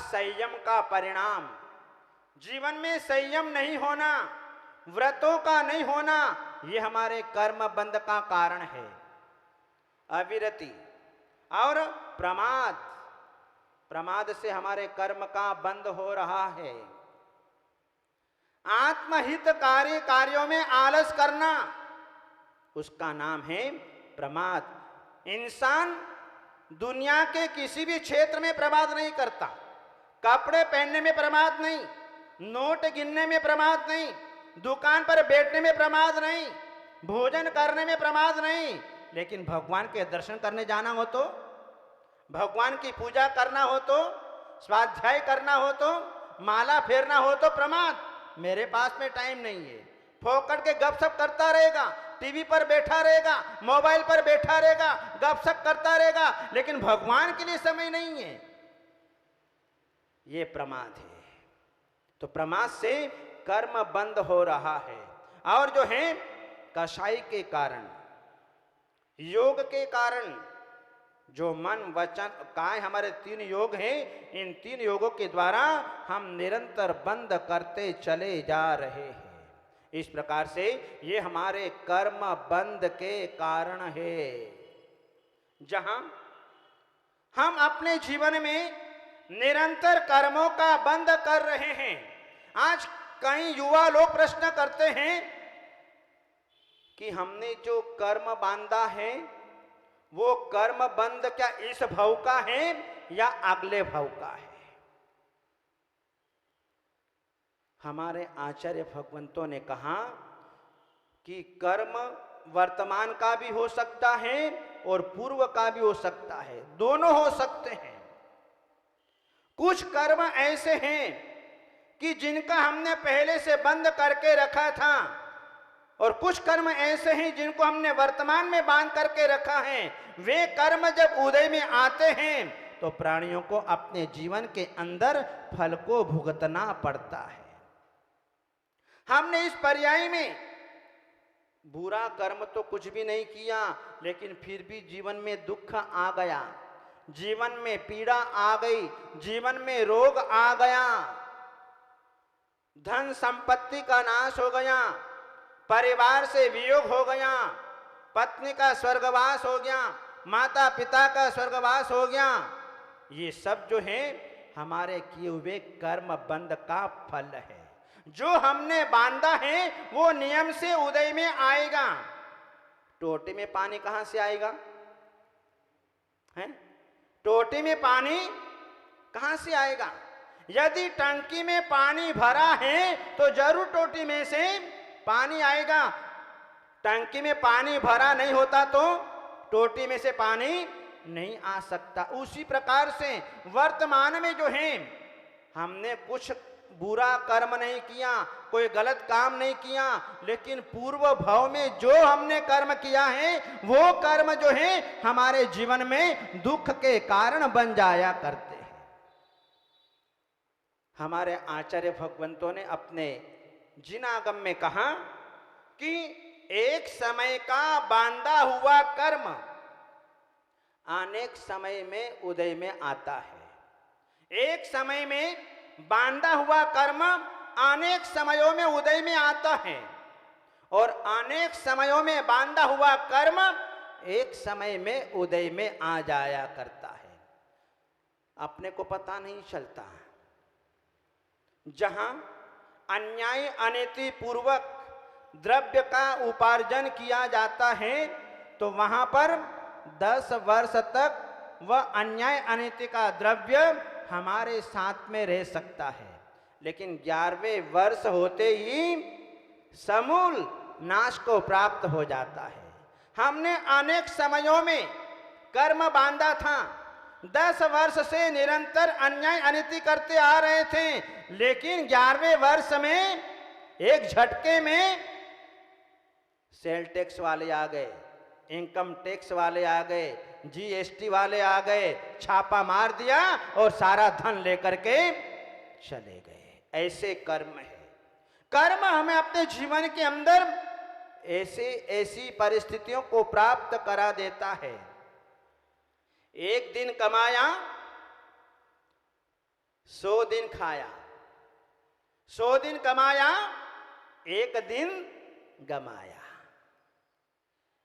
असंयम का परिणाम। जीवन में संयम नहीं होना, व्रतों का नहीं होना, यह हमारे कर्म बंध का कारण है। अविरति और प्रमाद, प्रमाद से हमारे कर्म का बंध हो रहा है। आत्महितकारी कार्यों में आलस करना, उसका नाम है प्रमाद। इंसान दुनिया के किसी भी क्षेत्र में प्रमाद नहीं करता। कपड़े पहनने में प्रमाद नहीं, नोट गिनने में प्रमाद नहीं, दुकान पर बैठने में प्रमाद नहीं, भोजन करने में प्रमाद नहीं, लेकिन भगवान के दर्शन करने जाना हो तो, भगवान की पूजा करना हो तो, स्वाध्याय करना हो तो, माला फेरना हो तो प्रमाद। मेरे पास में टाइम नहीं है, फोकट के गपशप करता रहेगा, टीवी पर बैठा रहेगा, मोबाइल पर बैठा रहेगा, गपशप करता रहेगा, लेकिन भगवान के लिए समय नहीं है, ये प्रमाद है। तो प्रमाद से कर्म बंद हो रहा है। और जो है कषाय के कारण, योग के कारण, जो मन वचन काय हमारे 3 योग हैं, इन 3 योगों के द्वारा हम निरंतर बंद करते चले जा रहे हैं। इस प्रकार से ये हमारे कर्म बंध के कारण है। जहां हम अपने जीवन में निरंतर कर्मों का बंध कर रहे हैं। आज कई युवा लोग प्रश्न करते हैं कि हमने जो कर्म बांधा है वो कर्म बंध क्या इस भव का है या अगले भव का है। हमारे आचार्य भगवंतों ने कहा कि कर्म वर्तमान का भी हो सकता है और पूर्व का भी हो सकता है, दोनों हो सकते हैं। कुछ कर्म ऐसे हैं कि जिनका हमने पहले से बंद करके रखा था, और कुछ कर्म ऐसे हैं जिनको हमने वर्तमान में बांध करके रखा है। वे कर्म जब उदय में आते हैं तो प्राणियों को अपने जीवन के अंदर फल को भुगतना पड़ता है। हमने इस पर्याय में बुरा कर्म तो कुछ भी नहीं किया, लेकिन फिर भी जीवन में दुख आ गया, जीवन में पीड़ा आ गई, जीवन में रोग आ गया, धन संपत्ति का नाश हो गया, परिवार से वियोग हो गया, पत्नी का स्वर्गवास हो गया, माता पिता का स्वर्गवास हो गया। ये सब जो है हमारे किए हुए कर्म बंध का फल है। जो हमने बांधा है वो नियम से उदय में आएगा। टोटी में पानी कहां से आएगा? है? टोटी में पानी कहां से आएगा? यदि टंकी में पानी भरा है तो जरूर टोटी में से पानी आएगा। टंकी में पानी भरा नहीं होता तो टोटी में से पानी नहीं आ सकता। उसी प्रकार से वर्तमान में जो है हमने कुछ बुरा कर्म नहीं किया, कोई गलत काम नहीं किया, लेकिन पूर्व भाव में जो हमने कर्म किया है वो कर्म जो है हमारे जीवन में दुख के कारण बन जाया करते हैं। हमारे आचार्य भगवंतों ने अपने जिनागम में कहा कि एक समय का बांधा हुआ कर्म अनेक समय में उदय में आता है। एक समय में बांधा हुआ कर्म अनेक समयों में उदय में आता है, और अनेक समयों में बांधा हुआ कर्म एक समय में उदय में आ जाया करता है। अपने को पता नहीं चलता। जहां अन्याय अनीति पूर्वक द्रव्य का उपार्जन किया जाता है तो वहां पर 10 वर्ष तक वह अन्याय अनीति का द्रव्य हमारे साथ में रह सकता है, लेकिन 11वें वर्ष होते ही समूल नाश को प्राप्त हो जाता है। हमने अनेक समयों में कर्म बांधा था, 10 वर्ष से निरंतर अन्याय अनीति करते आ रहे थे, लेकिन 11वें वर्ष में एक झटके में सेल टैक्स वाले आ गए, इनकम टैक्स वाले आ गए, जीएसटी वाले आ गए, छापा मार दिया और सारा धन लेकर के चले गए। ऐसे कर्म है। कर्म हमें अपने जीवन के अंदर ऐसी परिस्थितियों को प्राप्त करा देता है। एक दिन कमाया, 100 दिन खाया, 100 दिन कमाया, एक दिन गमाया।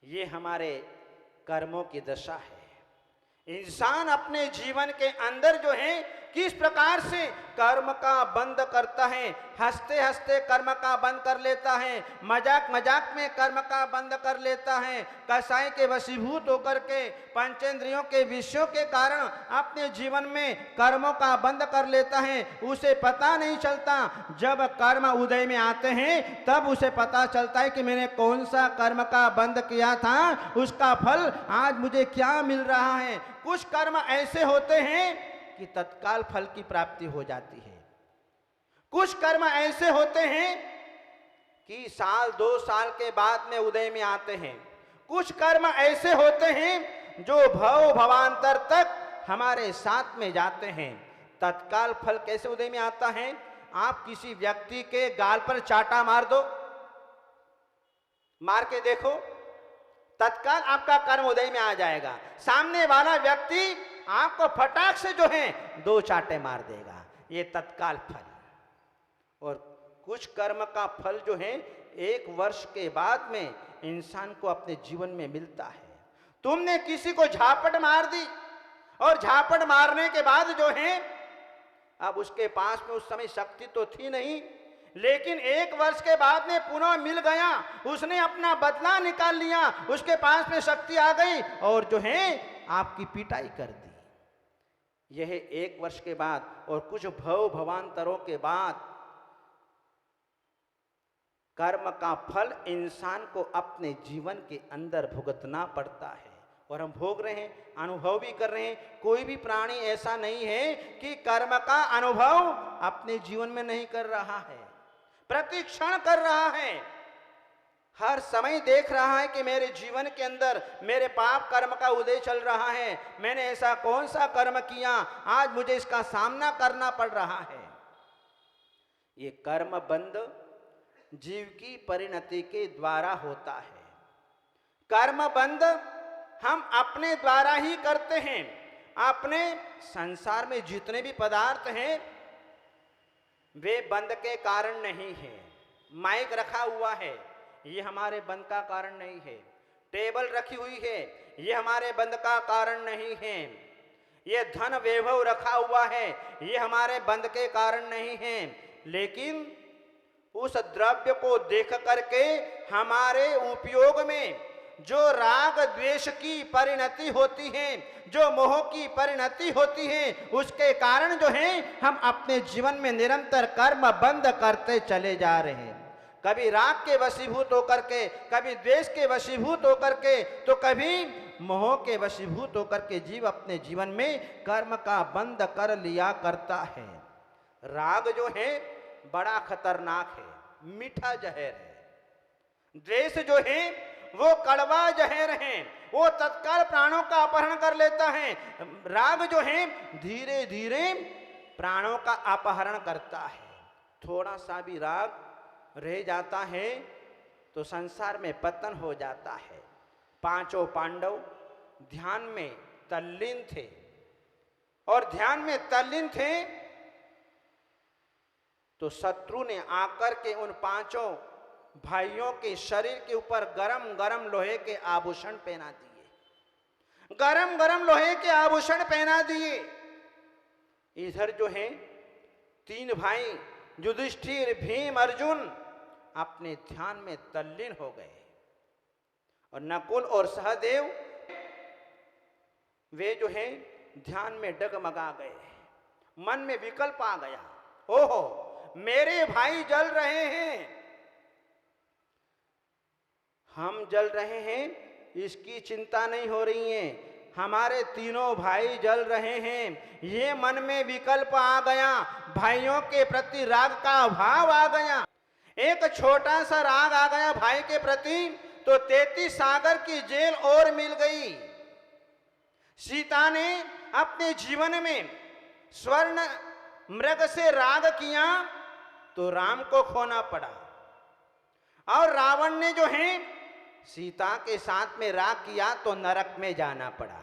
ये हमारे कर्मों की दशा है। इंसान अपने जीवन के अंदर जो है किस प्रकार से कर्म का बंद करता है, हंसते हंसते कर्म का बंद कर लेता है, मजाक मजाक में कर्म का बंद कर लेता है, कसाई के वशीभूत होकर के पंचेंद्रियों के विषयों के कारण अपने जीवन में कर्मों का बंद कर लेता है। उसे पता नहीं चलता, जब कर्म उदय में आते हैं तब उसे पता चलता है कि मैंने कौन सा कर्म का बंद किया था, उसका फल आज मुझे क्या मिल रहा है। कुछ कर्म ऐसे होते हैं कि तत्काल फल की प्राप्ति हो जाती है, कुछ कर्म ऐसे होते हैं कि साल 2 साल के बाद में उदय में आते हैं, कुछ कर्म ऐसे होते हैं जो भव भवांतर तक हमारे साथ में जाते हैं। तत्काल फल कैसे उदय में आता है? आप किसी व्यक्ति के गाल पर चाटा मार दो, मार के देखो, तत्काल आपका कर्म उदय में आ जाएगा। सामने वाला व्यक्ति आपको फटाक से जो है 2 चाटे मार देगा, ये तत्काल फल। और कुछ कर्म का फल जो है 1 वर्ष के बाद में इंसान को अपने जीवन में मिलता है। तुमने किसी को झापट मार दी और झापट मारने के बाद जो है अब उसके पास में उस समय शक्ति तो थी नहीं, लेकिन 1 वर्ष के बाद में पुनः मिल गया, उसने अपना बदला निकाल लिया, उसके पास में शक्ति आ गई और जो है आपकी पिटाई कर दी। यह 1 वर्ष के बाद और कुछ भव भवांतरों के बाद कर्म का फल इंसान को अपने जीवन के अंदर भुगतना पड़ता है और हम भोग रहे हैं, अनुभव भी कर रहे हैं। कोई भी प्राणी ऐसा नहीं है कि कर्म का अनुभव अपने जीवन में नहीं कर रहा है, प्रति क्षण कर रहा है, हर समय देख रहा है कि मेरे जीवन के अंदर मेरे पाप कर्म का उदय चल रहा है, मैंने ऐसा कौन सा कर्म किया, आज मुझे इसका सामना करना पड़ रहा है। ये कर्म बंध जीव की परिणति के द्वारा होता है। कर्म बंध हम अपने द्वारा ही करते हैं। अपने संसार में जितने भी पदार्थ हैं वे बंध के कारण नहीं है। माइक रखा हुआ है, ये हमारे बंध का कारण नहीं है। टेबल रखी हुई है, ये हमारे बंध का कारण नहीं है। ये धन वैभव रखा हुआ है, ये हमारे बंध के कारण नहीं है। लेकिन उस द्रव्य को देख करके हमारे उपयोग में जो राग द्वेष की परिणति होती है, जो मोह की परिणति होती है, उसके कारण जो है हम अपने जीवन में निरंतर कर्म बंद करते चले जा रहे हैं। कभी राग के वशीभूत होकर के, कभी द्वेष के वशीभूत होकर के, तो कभी मोह के वशीभूत होकर के जीव अपने जीवन में कर्म का बंद कर लिया करता है। राग जो है बड़ा खतरनाक है, मीठा जहर है। द्वेष जो है वो कड़वा जहर है, वो तत्काल प्राणों का अपहरण कर लेता है। राग जो है धीरे धीरे प्राणों का अपहरण करता है। थोड़ा सा भी राग रह जाता है तो संसार में पतन हो जाता है। 5 पांडव ध्यान में तल्लीन थे और ध्यान में तल्लीन थे तो शत्रु ने आकर के उन 5 भाइयों के शरीर के ऊपर गरम गरम लोहे के आभूषण पहना दिए, गरम गरम लोहे के आभूषण पहना दिए। इधर जो है 3 भाई युधिष्ठिर, भीम, अर्जुन अपने ध्यान में तल्लीन हो गए और नकुल और सहदेव वे जो है ध्यान में डगमगा गए। मन में विकल्प आ गया, ओहो मेरे भाई जल रहे हैं, हम जल रहे हैं, इसकी चिंता नहीं हो रही है, हमारे तीनों भाई जल रहे हैं। ये मन में विकल्प आ गया, भाइयों के प्रति राग का भाव आ गया। एक छोटा सा राग आ गया भाई के प्रति तो 33 सागर की जेल और मिल गई। सीता ने अपने जीवन में स्वर्ण मृग से राग किया तो राम को खोना पड़ा, और रावण ने जो है सीता के साथ में राग किया तो नरक में जाना पड़ा।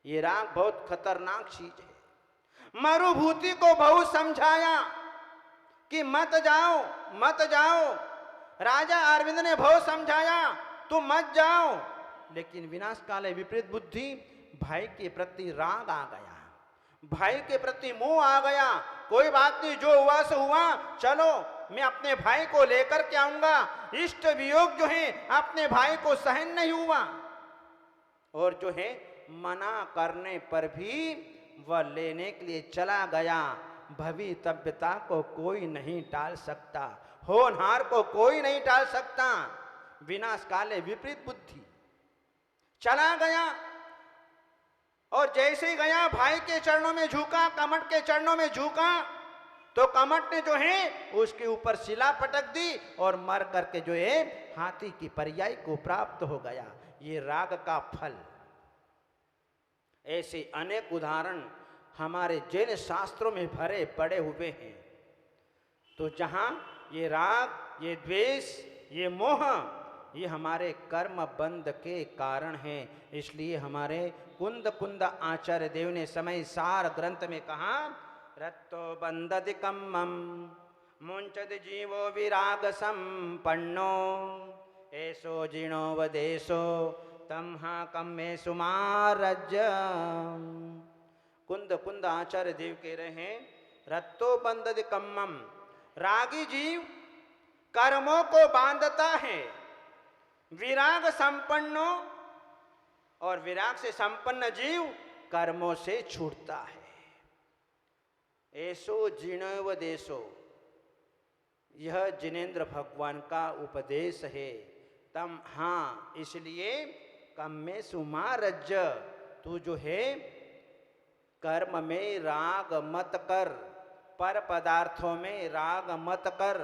ये राग बहुत खतरनाक चीज है। मरुभूति को बहुत समझाया कि मत जाओ मत जाओ। राजा अरविंद ने बहुत समझाया तुम मत जाओ, लेकिन विनाश काले विपरीत बुद्धि, भाई के प्रति राग आ गया, भाई के प्रति मोह आ गया। कोई बात नहीं, जो हुआ सो हुआ, चलो मैं अपने भाई को लेकर के आऊंगा। इष्ट वियोग जो है अपने भाई को सहन नहीं हुआ, और जो है मना करने पर भी वह लेने के लिए चला गया। भवितव्यता को कोई नहीं टाल सकता, होनहार को कोई नहीं टाल सकता। विनाश काले विपरीत बुद्धि, चला गया और जैसे ही गया भाई के चरणों में झुका, कमट के चरणों में झुका, तो कमट ने जो है उसके ऊपर शिला पटक दी और मर करके जो है हाथी की पर्याय को प्राप्त हो गया। ये राग का फल। ऐसे अनेक उदाहरण हमारे जैन शास्त्रों में भरे पड़े हुए हैं। तो जहां ये राग, ये द्वेष, ये मोह, ये हमारे कर्म बंध के कारण हैं। इसलिए हमारे कुंद आचार्य देव ने समय सार ग्रंथ में कहा, रत्तो बंधति कम्मम मुंचद जीवो विराग संपन्नो ऐसो जीर्णो वदेशो तम्हा कम्मे सुमारज। कुंद आचार्य देव कह रहे हैं, रत्तो बंधति कम्मम, रागी जीव कर्मों को बांधता है, विराग संपन्नो, और विराग से संपन्न जीव कर्मों से छूटता है। ऐसो जीर्णो देशो, यह जिनेन्द्र भगवान का उपदेश है। तम, हाँ, इसलिए कम्मे सुमारज, तू जो है कर्म में राग मत कर, पर पदार्थों में राग मत कर,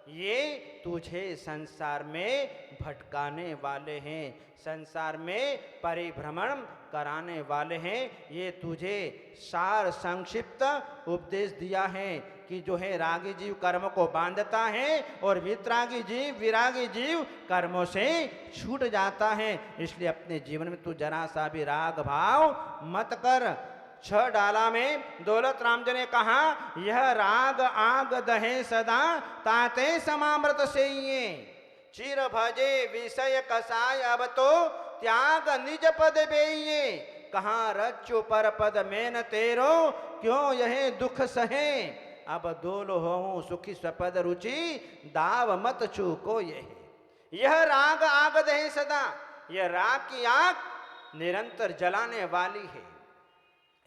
ये तुझे संसार में भटकाने वाले हैं, संसार में परिभ्रमण कराने वाले हैं। ये तुझे सार संक्षिप्त उपदेश दिया है कि जो है रागी जीव कर्म को बांधता है और वितरागी जीव, विरागी जीव कर्मों से छूट जाता है। इसलिए अपने जीवन में तू जरा सा भी राग भाव मत कर। 6 डाला में दौलत राम जी ने कहा, यह राग आग दहे सदा ताते समामृत से ये चिर भजे विषय कसाय अब तो त्याग निज पद बेये। कहाँ रच्चो पर पद में न तेरो क्यों यह दुख सहे। अब दोलो हो सुखी स्वपद रुचि दाव मत चूको यह राग आग दहे सदा, यह राग की आग निरंतर जलाने वाली है।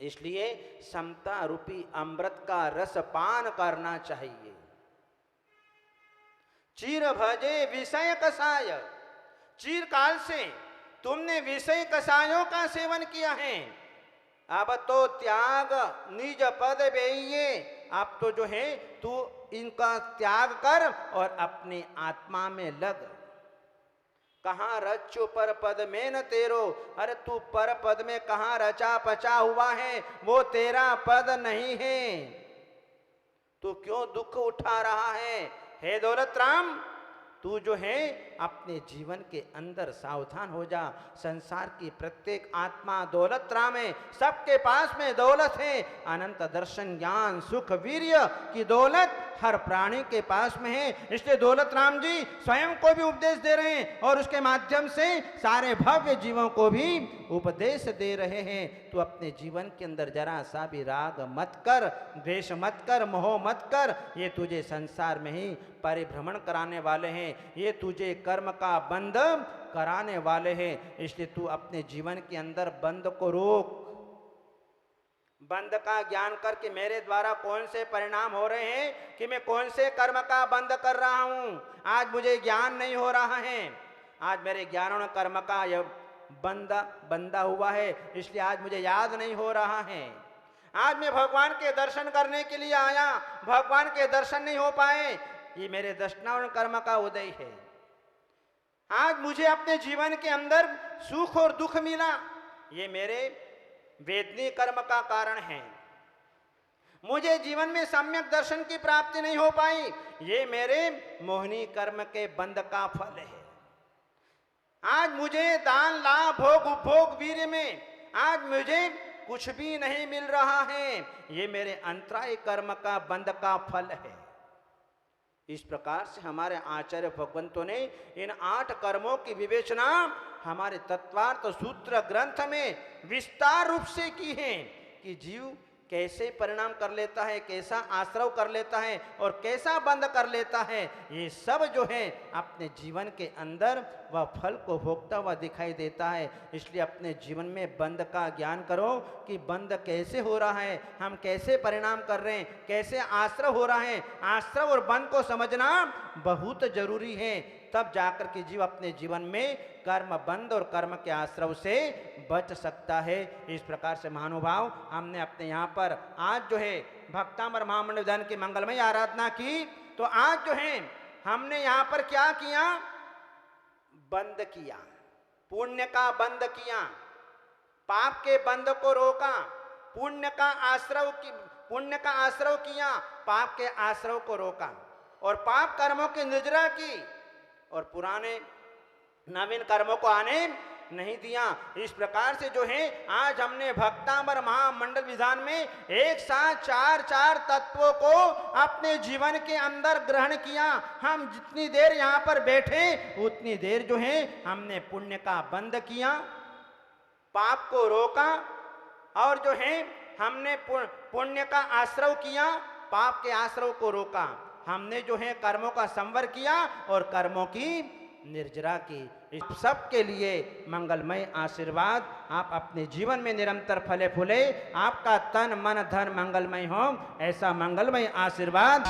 इसलिए समता रूपी अमृत का रस पान करना चाहिए। चिर भजे विषय कसाय, चिरकाल से तुमने विषय कसायों का सेवन किया है, अब तो त्याग निज पद बेइये, अब तो जो है तू इनका त्याग कर और अपनी आत्मा में लग। कहाँ रचो पर पद में न तेरो, अरे तू पर पद में कहाँ रचा पचा हुआ है, वो तेरा पद नहीं है, तू क्यों दुख उठा रहा है। हे दौलत राम, तू जो है अपने जीवन के अंदर सावधान हो जा। संसार की प्रत्येक आत्मा दौलत राम है, सबके पास में दौलत है। अनंत दर्शन ज्ञान सुख वीर्य की दौलत हर प्राणी के पास में है। इसलिए दौलत राम जी स्वयं को भी उपदेश दे रहे हैं और उसके माध्यम से सारे भव्य जीवों को भी उपदेश दे रहे हैं। तो अपने जीवन के अंदर जरा सा भी राग मत कर, द्वेष मत कर, मोह मत कर, ये तुझे संसार में ही परिभ्रमण कराने वाले हैं, ये तुझे कर्म का बंध कराने वाले हैं। इसलिए तू अपने जीवन के अंदर बंध को रोक। बंध का ज्ञान करके मेरे द्वारा कौन से परिणाम हो रहे हैं कि मैं कौन से कर्म का बंध कर रहा हूं, आज मुझे ज्ञान नहीं हो रहा है। आज मेरे ज्ञान कर्म का यह बंधा हुआ है, इसलिए आज मुझे याद नहीं हो रहा है। आज मैं भगवान के दर्शन करने के लिए आया, भगवान के दर्शन नहीं हो पाए, ये मेरे दर्शनावरण कर्म का उदय है। आज मुझे अपने जीवन के अंदर सुख और दुख मिला, ये मेरे वेदनी कर्म का कारण है। मुझे जीवन में सम्यक दर्शन की प्राप्ति नहीं हो पाई, ये मेरे मोहिनी कर्म के बंध का फल है। आज मुझे दान लाभ भोग उपभोग वीर्य में आज मुझे कुछ भी नहीं मिल रहा है, ये मेरे अंतराय कर्म का बंध का फल है। इस प्रकार से हमारे आचार्य भगवंतों ने इन 8 कर्मों की विवेचना हमारे तत्वार्थ सूत्र ग्रंथ में विस्तार रूप से की है कि जीव कैसे परिणाम कर लेता है, कैसा आश्रव कर लेता है और कैसा बंध कर लेता है। ये सब जो है अपने जीवन के अंदर वह फल को भोगता हुआ दिखाई देता है। इसलिए अपने जीवन में बंध का ज्ञान करो कि बंध कैसे हो रहा है, हम कैसे परिणाम कर रहे हैं, कैसे आश्रव हो रहा है। आश्रव और बंध को समझना बहुत जरूरी है, तब जाकर के जीव अपने जीवन में कर्म बंध और कर्म के आश्रव से बच सकता है। इस प्रकार से महानुभाव हमने अपने यहाँ पर आज जो है भक्तामर महामंडल विधान की मंगलमय आराधना की, तो आज जो है हमने यहाँ पर क्या किया, बंद किया, पुण्य का बंद किया, पाप के बंद को रोका, पुण्य का आश्रव किया, पाप के आश्रव को रोका और पाप कर्मों की निर्जरा की और पुराने नवीन कर्मों को आने नहीं दिया। इस प्रकार से जो है आज हमने भक्तामर महामंडल विधान में एक साथ 4 तत्वों को अपने जीवन के अंदर ग्रहण किया। हम जितनी देर यहाँ पर बैठे उतनी देर जो है हमने पुण्य का बंध किया, पाप को रोका और जो है हमने पुण्य का आश्रव किया, पाप के आश्रव को रोका। हमने जो है कर्मों का संवर किया और कर्मों की निर्जरा की। इस सब के लिए मंगलमय आशीर्वाद आप अपने जीवन में निरंतर फले फूले, आपका तन मन धन मंगलमय हो, ऐसा मंगलमय आशीर्वाद